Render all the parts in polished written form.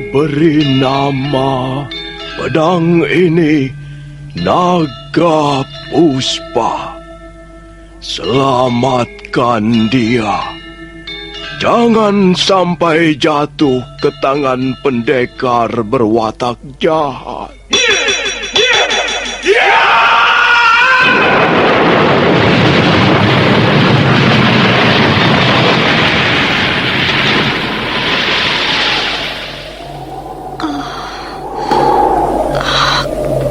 beri nama pedang ini Naga Puspa. Selamatkan dia. Jangan sampai jatuh ke tangan pendekar berwatak jahat.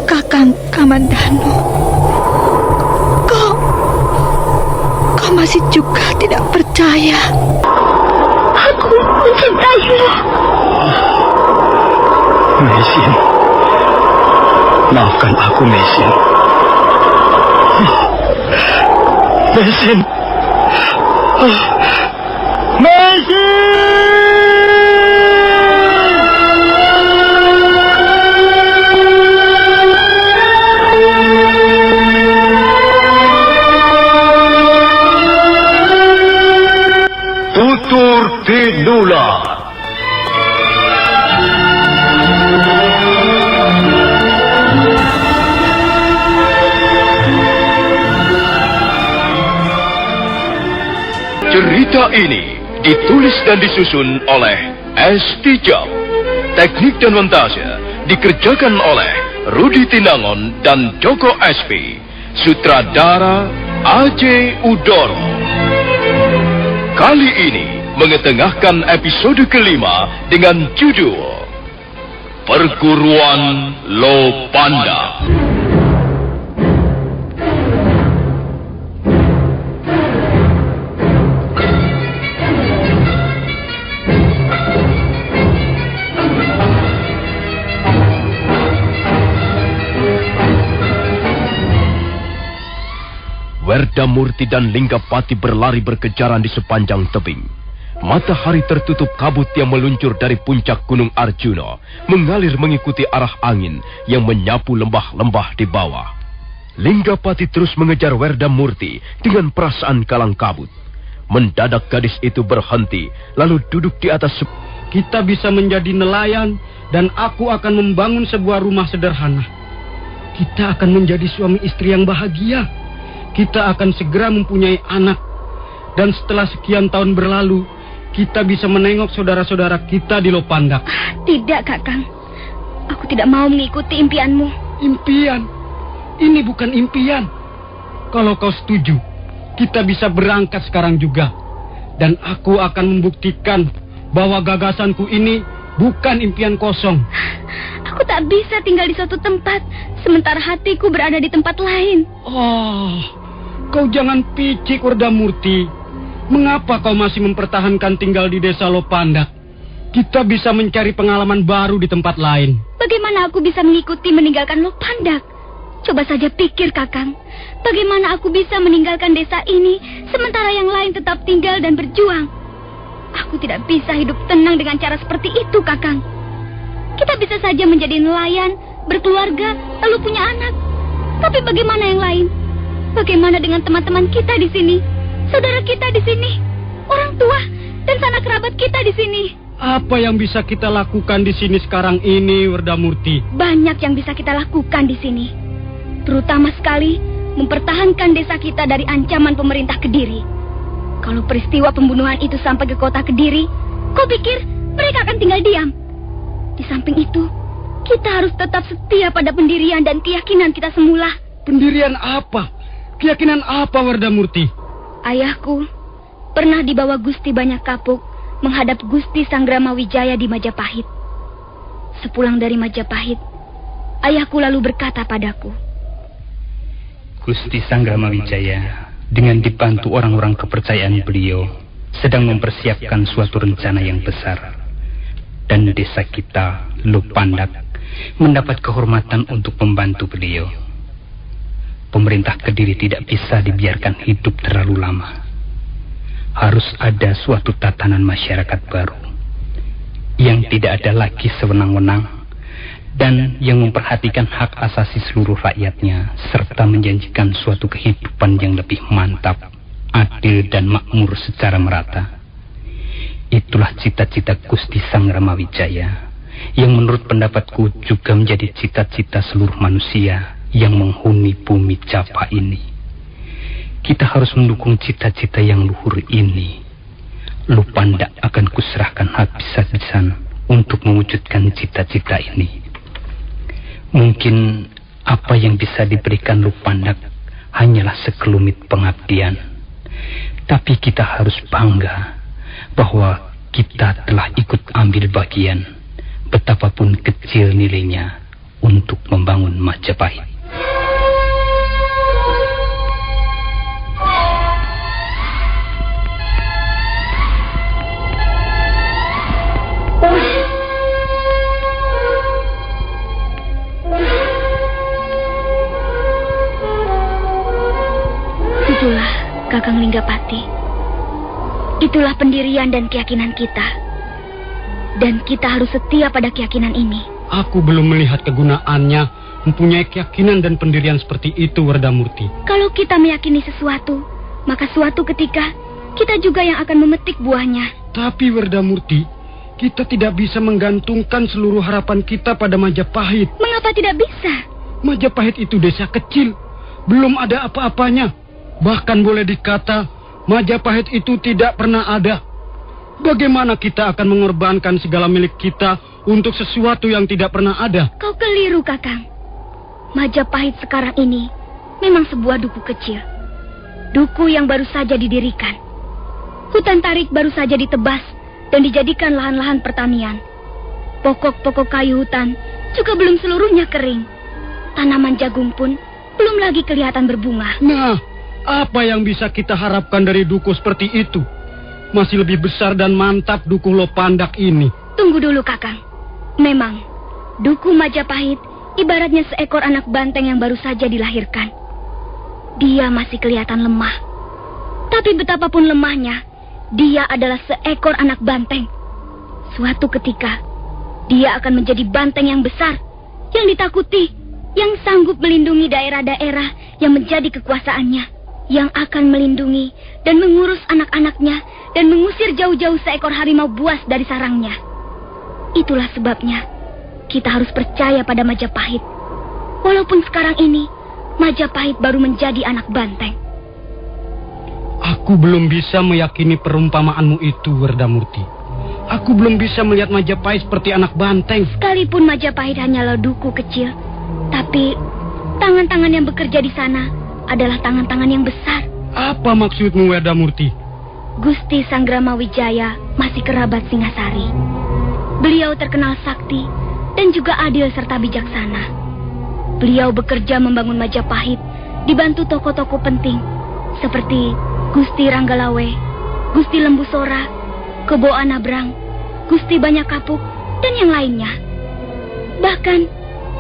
Kakang Kamandanu, kau masih juga tidak percaya. Aku mencintaimu. Mesin, maafkan aku, Mesin. Mesin. Mesin! Tutur Tinula. Cerita ini ditulis dan disusun oleh S. Tijab. Teknik dan montase dikerjakan oleh Rudi Tinangon dan Joko SP. Sutradara A.J. Udoro. Kali ini mengetengahkan episode kelima dengan judul Perguruan Lopanda. Werdamurti dan Linggapati berlari berkejaran di sepanjang tebing. Matahari tertutup kabut yang meluncur dari puncak Gunung Arjuna, mengalir mengikuti arah angin yang menyapu lembah-lembah di bawah. Linggapati terus mengejar Werdamurti dengan perasaan kalang kabut. Mendadak gadis itu berhenti, lalu duduk di atas. Kita bisa menjadi nelayan, dan aku akan membangun sebuah rumah sederhana. Kita akan menjadi suami istri yang bahagia. Kita akan segera mempunyai anak. Dan setelah sekian tahun berlalu, kita bisa menengok saudara-saudara kita di Lopandak. Tidak, Kakang. Aku tidak mau mengikuti impianmu. Impian? Ini bukan impian. Kalau kau setuju, kita bisa berangkat sekarang juga. Dan aku akan membuktikan bahwa gagasanku ini bukan impian kosong. Aku tak bisa tinggal di suatu tempat, sementara hatiku berada di tempat lain. Oh, kau jangan picik, Werdamurti. Mengapa kau masih mempertahankan tinggal di desa Lopandak? Kita bisa mencari pengalaman baru di tempat lain. Bagaimana aku bisa mengikuti meninggalkan Lopandak? Coba saja pikir, Kakang. Bagaimana aku bisa meninggalkan desa ini, sementara yang lain tetap tinggal dan berjuang? Aku tidak bisa hidup tenang dengan cara seperti itu, Kakang. Kita bisa saja menjadi nelayan, berkeluarga, lalu punya anak. Tapi bagaimana yang lain? Bagaimana dengan teman-teman kita di sini? Saudara kita di sini, orang tua dan sanak kerabat kita di sini. Apa yang bisa kita lakukan di sini sekarang ini, Werdamurti? Banyak yang bisa kita lakukan di sini. Terutama sekali mempertahankan desa kita dari ancaman pemerintah Kediri. Kalau peristiwa pembunuhan itu sampai ke kota Kediri, kau pikir mereka akan tinggal diam? Di samping itu, kita harus tetap setia pada pendirian dan keyakinan kita semula. Pendirian apa? Keyakinan apa, Werdamurti? Ayahku pernah dibawa Gusti Banyak Kapuk menghadap Gusti Sanggrama Wijaya di Majapahit. Sepulang dari Majapahit, ayahku lalu berkata padaku, Gusti Sanggrama Wijaya dengan dibantu orang-orang kepercayaan beliau sedang mempersiapkan suatu rencana yang besar. Dan desa kita, Lopandak, mendapat kehormatan untuk membantu beliau. Pemerintah Kediri tidak bisa dibiarkan hidup terlalu lama. Harus ada suatu tatanan masyarakat baru yang tidak ada lagi sewenang-wenang dan yang memperhatikan hak asasi seluruh rakyatnya serta menjanjikan suatu kehidupan yang lebih mantap, adil dan makmur secara merata. Itulah cita-cita Gusti Sanggrama Wijaya yang menurut pendapatku juga menjadi cita-cita seluruh manusia yang menghuni bumi Japa ini. Kita harus mendukung cita-cita yang luhur ini. Lupandak akan kuserahkan habis-habisan untuk mewujudkan cita-cita ini. Mungkin apa yang bisa diberikan Lupandak hanyalah sekelumit pengabdian. Tapi kita harus bangga bahwa kita telah ikut ambil bagian, betapapun kecil nilainya, untuk membangun Majapahit. Itulah Kakang Linggapati. Itulah pendirian dan keyakinan kita. Dan kita harus setia pada keyakinan ini. Aku belum melihat kegunaannya mempunyai keyakinan dan pendirian seperti itu, Wardamurti. Kalau kita meyakini sesuatu, maka suatu ketika kita juga yang akan memetik buahnya. Tapi Wardamurti, kita tidak bisa menggantungkan seluruh harapan kita pada Majapahit. Mengapa tidak bisa? Majapahit itu desa kecil, belum ada apa-apanya. Bahkan boleh dikata Majapahit itu tidak pernah ada. Bagaimana kita akan mengorbankan segala milik kita untuk sesuatu yang tidak pernah ada? Kau keliru, Kakang. Majapahit sekarang ini memang sebuah duku kecil. Duku yang baru saja didirikan. Hutan tarik baru saja ditebas dan dijadikan lahan-lahan pertanian. Pokok-pokok kayu hutan juga belum seluruhnya kering. Tanaman jagung pun belum lagi kelihatan berbunga. Nah, apa yang bisa kita harapkan dari duku seperti itu? Masih lebih besar dan mantap duku Lopandak ini. Tunggu dulu, Kakang. Memang, duku Majapahit ibaratnya seekor anak banteng yang baru saja dilahirkan. Dia masih kelihatan lemah. Tapi betapapun lemahnya, dia adalah seekor anak banteng. Suatu ketika, dia akan menjadi banteng yang besar, yang ditakuti, yang sanggup melindungi daerah-daerah yang menjadi kekuasaannya, yang akan melindungi dan mengurus anak-anaknya dan mengusir jauh-jauh seekor harimau buas dari sarangnya. Itulah sebabnya kita harus percaya pada Majapahit. Walaupun sekarang ini Majapahit baru menjadi anak banteng. Aku belum bisa meyakini perumpamaanmu itu, Wardamurti. Aku belum bisa melihat Majapahit seperti anak banteng. Sekalipun Majapahit hanyalah duku kecil, tapi tangan-tangan yang bekerja di sana adalah tangan-tangan yang besar. Apa maksudmu, Wardamurti? Gusti Sanggrama Wijaya masih kerabat Singasari. Beliau terkenal sakti dan juga adil serta bijaksana. Beliau bekerja membangun Majapahit, dibantu tokoh-tokoh penting seperti Gusti Ranggalawe, Gusti Lembusora, Kebo Anabrang, Gusti Banyak Kapuk, dan yang lainnya. Bahkan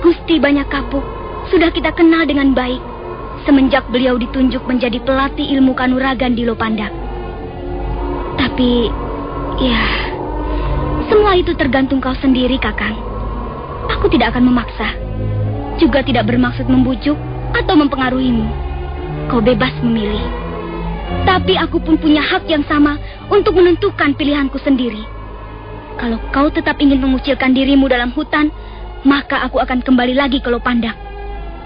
Gusti Banyak Kapuk sudah kita kenal dengan baik semenjak beliau ditunjuk menjadi pelatih ilmu kanuragan di Lopandak. Tapi, ya, semua itu tergantung kau sendiri, Kakang. Aku tidak akan memaksa, juga tidak bermaksud membujuk atau mempengaruhimu. Kau bebas memilih. Tapi aku pun punya hak yang sama untuk menentukan pilihanku sendiri. Kalau kau tetap ingin mengucilkan dirimu dalam hutan, maka aku akan kembali lagi ke Lopandak.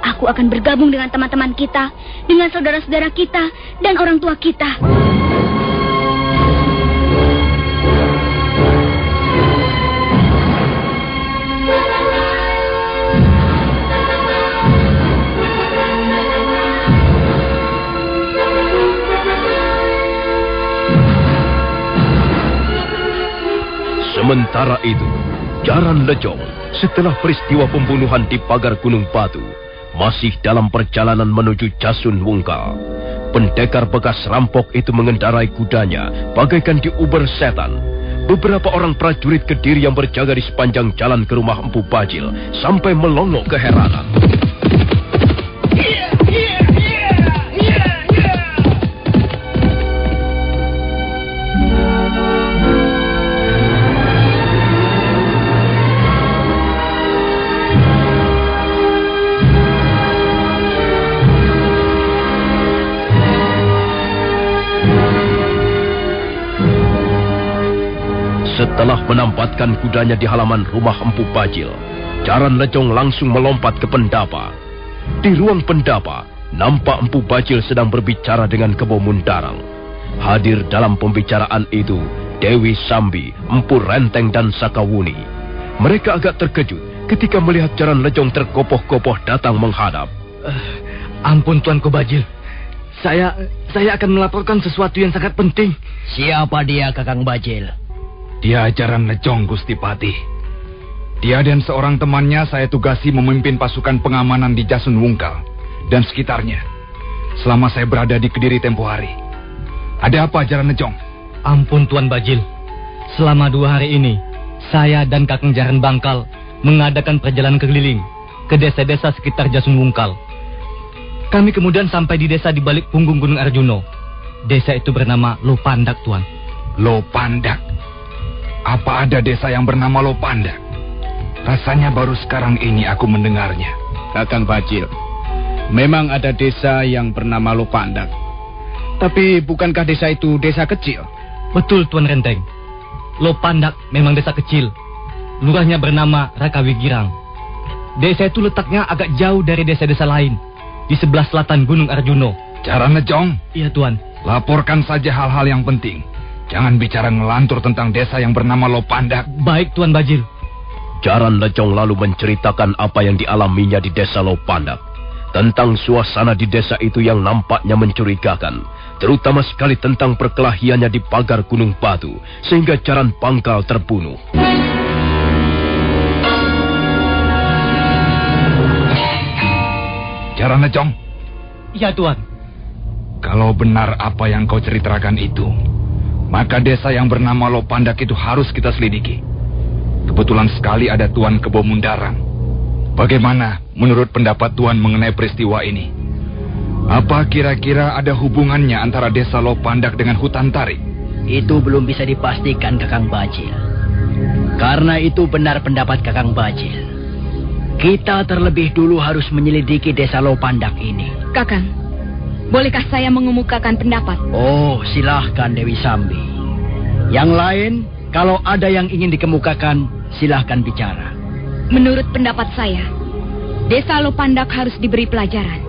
Aku akan bergabung dengan teman-teman kita, dengan saudara-saudara kita, dan orang tua kita. Sementara itu, Jaran Lejong setelah peristiwa pembunuhan di pagar Gunung Batu masih dalam perjalanan menuju Jasun Wungkal. Pendekar bekas rampok itu mengendarai kudanya bagaikan diuber setan. Beberapa orang prajurit Kediri yang berjaga di sepanjang jalan ke rumah Empu Bajil sampai melongo keheranan. Setelah menampatkan kudanya di halaman rumah Empu Bajil, Jaran Lejong langsung melompat ke pendapa. Di ruang pendapa, nampak Empu Bajil sedang berbicara dengan Kebo Mundarang. Hadir dalam pembicaraan itu Dewi Sambi, Empu Renteng dan Sakawuni. Mereka agak terkejut ketika melihat Jaran Lejong terkopoh-kopoh datang menghadap. Ampun Tuanku Bajil. Saya akan melaporkan sesuatu yang sangat penting. Siapa dia, Kakang Bajil? Dia Jaran Lejong, Gusti Patih. Dia dan seorang temannya saya tugasi memimpin pasukan pengamanan di Jasun Wungkal dan sekitarnya selama saya berada di Kediri tempo hari. Ada apa, Jaran Lejong? Ampun Tuan Bajil. Selama 2 hari ini, saya dan Kakang Jaran Bangkal mengadakan perjalanan keliling ke desa-desa sekitar Jasun Wungkal. Kami kemudian sampai di desa di balik punggung Gunung Arjuno. Desa itu bernama Lopandak, Tuan. Lopandak? Apa ada desa yang bernama Lopandak? Rasanya baru sekarang ini aku mendengarnya. Kakang Bajil, memang ada desa yang bernama Lopandak. Tapi bukankah desa itu desa kecil? Betul Tuan Renteng. Lopandak memang desa kecil. Lurahnya bernama Rakawi Girang. Desa itu letaknya agak jauh dari desa-desa lain, di sebelah selatan Gunung Arjuno. Jaran Lejong? Iya Tuan. Laporkan saja hal-hal yang penting. Jangan bicara ngelantur tentang desa yang bernama Lopandak. Baik Tuan Bajil. Jaran Lejong lalu menceritakan apa yang dialaminya di desa Lopandak. Tentang suasana di desa itu yang nampaknya mencurigakan. Terutama sekali tentang perkelahiannya di pagar Gunung Batu. Sehingga Jaran Bangkal terbunuh. Jaran Lejong? Iya Tuan. Kalau benar apa yang kau ceritakan itu, maka desa yang bernama Lopandak itu harus kita selidiki. Kebetulan sekali ada Tuan Kebo Mundarang. Bagaimana menurut pendapat Tuan mengenai peristiwa ini? Apa kira-kira ada hubungannya antara desa Lopandak dengan hutan tarik? Itu belum bisa dipastikan, Kakang Bajil. Karena itu benar pendapat Kakang Bajil. Kita terlebih dulu harus menyelidiki desa Lopandak ini. Kakang, bolehkah saya mengemukakan pendapat? Oh, silahkan Dewi Sambi. Yang lain, kalau ada yang ingin dikemukakan, silahkan bicara. Menurut pendapat saya, desa Lopandak harus diberi pelajaran.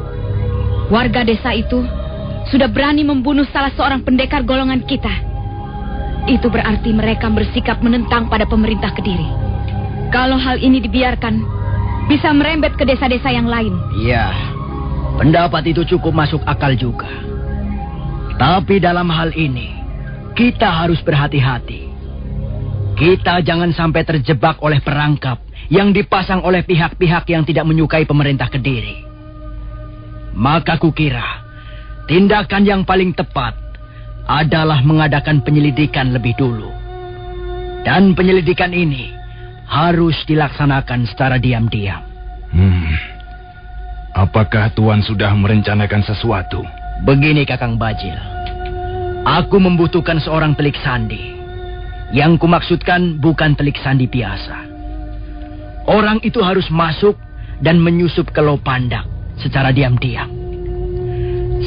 Warga desa itu sudah berani membunuh salah seorang pendekar golongan kita. Itu berarti mereka bersikap menentang pada pemerintah Kediri. Kalau hal ini dibiarkan, bisa merembet ke desa-desa yang lain. Iya, pendapat itu cukup masuk akal juga. Tapi dalam hal ini, kita harus berhati-hati. Kita jangan sampai terjebak oleh perangkap yang dipasang oleh pihak-pihak yang tidak menyukai pemerintah Kediri. Maka kukira, tindakan yang paling tepat adalah mengadakan penyelidikan lebih dulu. Dan penyelidikan ini harus dilaksanakan secara diam-diam. Apakah Tuan sudah merencanakan sesuatu? Begini Kakang Bajil, aku membutuhkan seorang telik sandi. Yang kumaksudkan bukan telik sandi biasa. Orang itu harus masuk dan menyusup ke Lopandak secara diam-diam.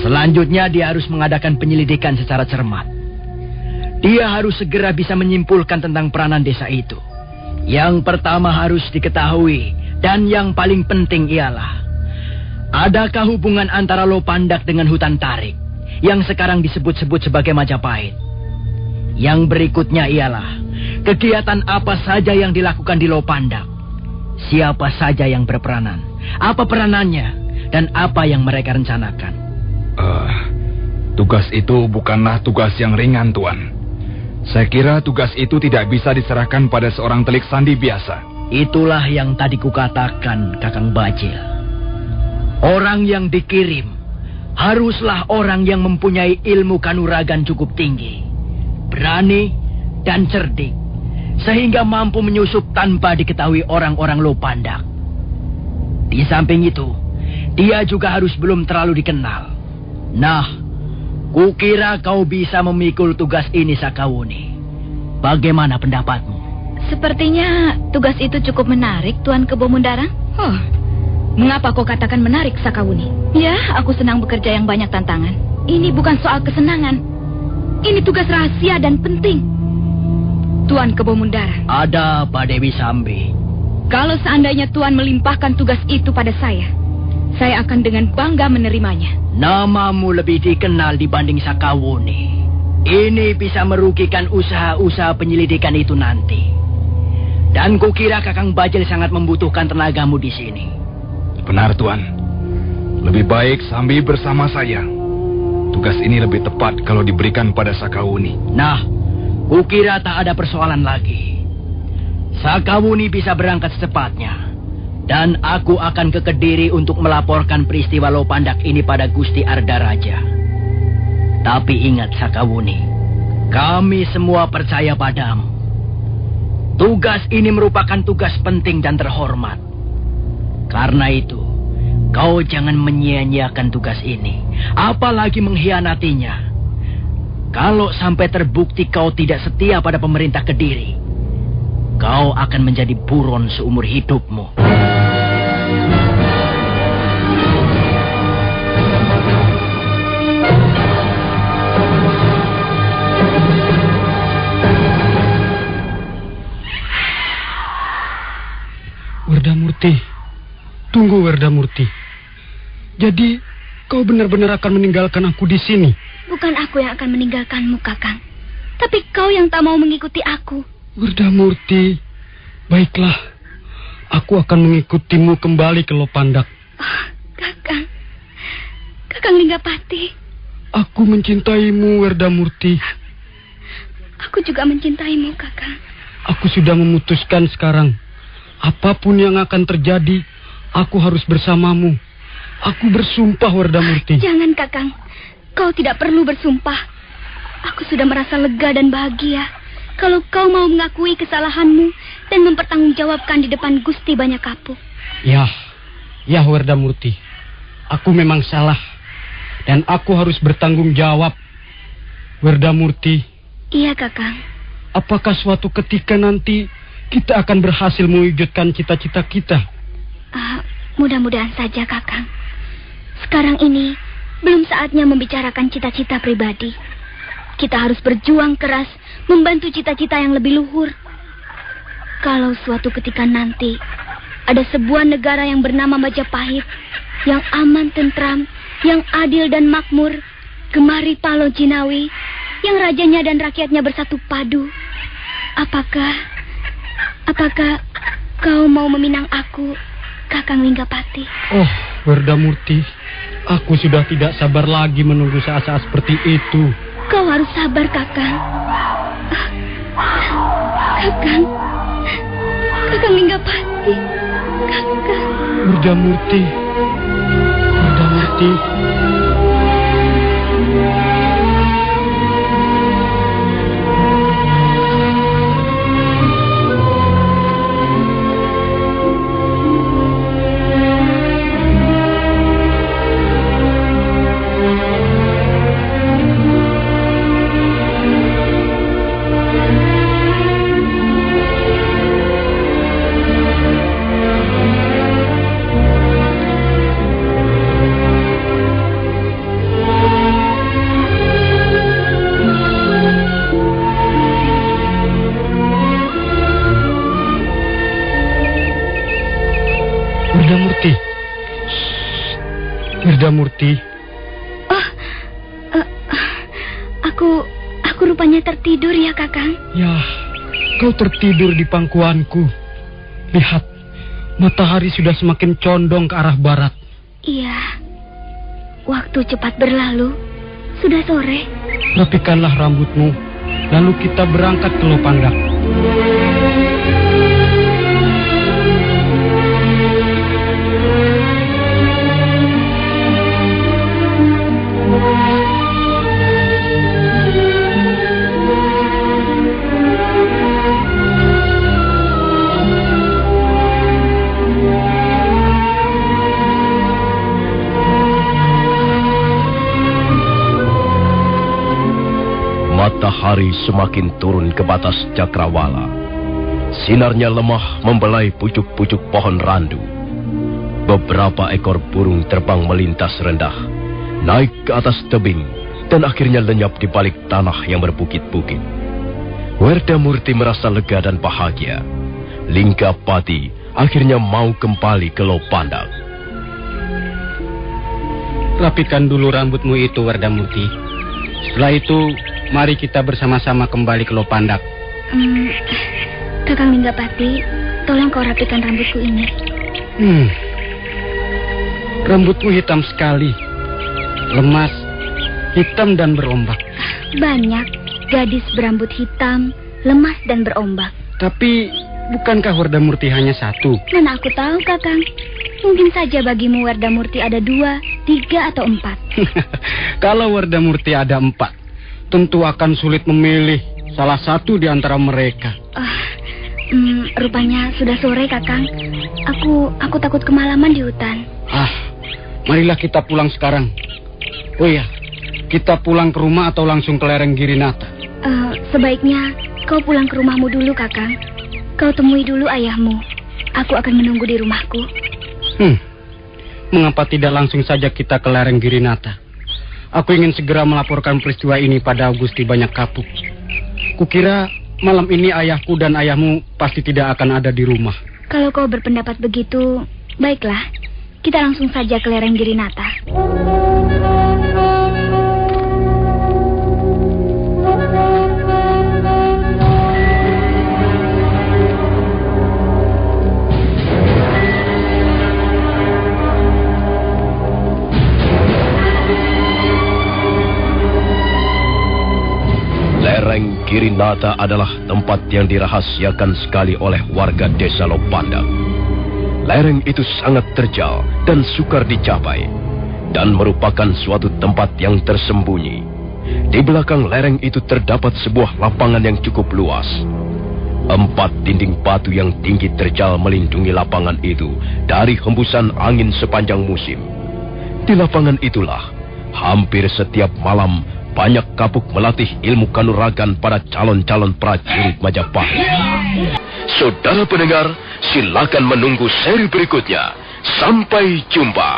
Selanjutnya dia harus mengadakan penyelidikan secara cermat. Dia harus segera bisa menyimpulkan tentang peranan desa itu. Yang pertama harus diketahui dan yang paling penting ialah, adakah hubungan antara Lopandak dengan hutan tarik yang sekarang disebut-sebut sebagai Majapahit? Yang berikutnya ialah, kegiatan apa saja yang dilakukan di Lopandak? Siapa saja yang berperanan? Apa peranannya? Dan apa yang mereka rencanakan? Tugas itu bukanlah tugas yang ringan, Tuan. Saya kira tugas itu tidak bisa diserahkan pada seorang telik sandi biasa. Itulah yang tadi kukatakan, Kakang Bajil. Orang yang dikirim haruslah orang yang mempunyai ilmu kanuragan cukup tinggi, berani dan cerdik, sehingga mampu menyusup tanpa diketahui orang-orang Lopandak. Di samping itu, dia juga harus belum terlalu dikenal. Nah, kukira kau bisa memikul tugas ini, Sakawuni. Bagaimana pendapatmu? Sepertinya tugas itu cukup menarik, Tuan Kebo Mundarang. Oh, mengapa kau katakan menarik, Sakawuni? Ya, aku senang bekerja yang banyak tantangan. Ini bukan soal kesenangan. Ini tugas rahasia dan penting. Tuan Kebo Mundara. Ada apa, Dewi Sambi? Kalau seandainya Tuan melimpahkan tugas itu pada saya akan dengan bangga menerimanya. Namamu lebih dikenal dibanding Sakawuni. Ini bisa merugikan usaha-usaha penyelidikan itu nanti. Dan kukira Kakang Bajel sangat membutuhkan tenagamu di sini. Benar, Tuan. Lebih baik Sambi bersama saya. Tugas ini lebih tepat kalau diberikan pada Sakawuni. Nah, kukira tak ada persoalan lagi. Sakawuni bisa berangkat secepatnya. Dan aku akan ke Kediri untuk melaporkan peristiwa Lopandak ini pada Gusti Ardaraja. Tapi ingat Sakawuni, kami semua percaya padamu. Tugas ini merupakan tugas penting dan terhormat. Karena itu, kau jangan menyia-nyiakan tugas ini, apalagi mengkhianatinya. Kalau sampai terbukti kau tidak setia pada pemerintah Kediri, kau akan menjadi buron seumur hidupmu. Werdamurti, tunggu Werdamurti. Jadi kau benar-benar akan meninggalkan aku di sini? Bukan aku yang akan meninggalkanmu, Kakang. Tapi kau yang tak mau mengikuti aku. Werdamurti, baiklah. Aku akan mengikutimu kembali ke Lopandak. Oh, Kakang. Kakang Linggapati. Aku mencintaimu, Werdamurti. Aku juga mencintaimu, Kakang. Aku sudah memutuskan sekarang. Apapun yang akan terjadi, aku harus bersamamu. Aku bersumpah, Werdamurti. Jangan, Kakang. Kau tidak perlu bersumpah. Aku sudah merasa lega dan bahagia kalau kau mau mengakui kesalahanmu dan mempertanggungjawabkan di depan Gusti Banyakapuk. Ya, Werdamurti. Aku memang salah. Dan aku harus bertanggung jawab. Werdamurti. Iya, Kakang. Apakah suatu ketika nanti kita akan berhasil mewujudkan cita-cita kita? Mudah-mudahan saja, Kakang. Sekarang ini belum saatnya membicarakan cita-cita pribadi. Kita harus berjuang keras membantu cita-cita yang lebih luhur. Kalau suatu ketika nanti ada sebuah negara yang bernama Majapahit, yang aman tentram, yang adil dan makmur, gemari Palo Jinawi, yang rajanya dan rakyatnya bersatu padu, apakah kau mau meminang aku, Kakang Linggapati? Oh, Werdamurti, aku sudah tidak sabar lagi menunggu saat-saat seperti itu. Kau harus sabar, Kakang. Kakang Linggapati. Kakang. Werdamurti. Werdamurti. Aku rupanya tertidur ya, Kakang. Ya, kau tertidur di pangkuanku. Lihat, matahari sudah semakin condong ke arah barat. Iya, waktu cepat berlalu. Sudah sore. Rapikanlah rambutmu, lalu kita berangkat ke Lopandak. Matahari semakin turun ke batas cakrawala. Sinarnya lemah membelai pucuk-pucuk pohon randu. Beberapa ekor burung terbang melintas rendah, naik ke atas tebing, dan akhirnya lenyap di balik tanah yang berbukit-bukit. Werdamurti merasa lega dan bahagia. Linggapati akhirnya mau kembali ke Lopandak. Rapikan dulu rambutmu itu, Werdamurti. Setelah itu, mari kita bersama-sama kembali ke Lopandak. Kakang Linggapati, tolong kau rapikan rambutku ini. Rambutmu hitam sekali. Lemas, hitam dan berombak. Banyak gadis berambut hitam, lemas dan berombak. Tapi, bukankah Werdamurti hanya satu? Mana aku tahu, Kakang. Mungkin saja bagimu Werdamurti ada 2, 3, atau 4. Kalau Werdamurti ada 4, tentu akan sulit memilih salah satu di antara mereka. Rupanya sudah sore, Kakang. Aku takut kemalaman di hutan. Marilah kita pulang sekarang. Oh iya, kita pulang ke rumah atau langsung ke lereng Girinata? Sebaiknya kau pulang ke rumahmu dulu, Kakang. Kau temui dulu ayahmu. Aku akan menunggu di rumahku. Mengapa tidak langsung saja kita ke lereng Girinata? Aku ingin segera melaporkan peristiwa ini pada Gusti Banyak Kapuk. Kukira malam ini ayahku dan ayahmu pasti tidak akan ada di rumah. Kalau kau berpendapat begitu, baiklah. Kita langsung saja ke lereng Girinata. Lereng Girinata adalah tempat yang dirahasiakan sekali oleh warga desa Lopandak. Lereng itu sangat terjal dan sukar dicapai, dan merupakan suatu tempat yang tersembunyi. Di belakang lereng itu terdapat sebuah lapangan yang cukup luas. 4 dinding batu yang tinggi terjal melindungi lapangan itu dari hembusan angin sepanjang musim. Di lapangan itulah, hampir setiap malam, Banyak Kapuk melatih ilmu kanuragan pada calon-calon prajurit Majapahit. Saudara pendengar, silakan menunggu seri berikutnya. Sampai jumpa.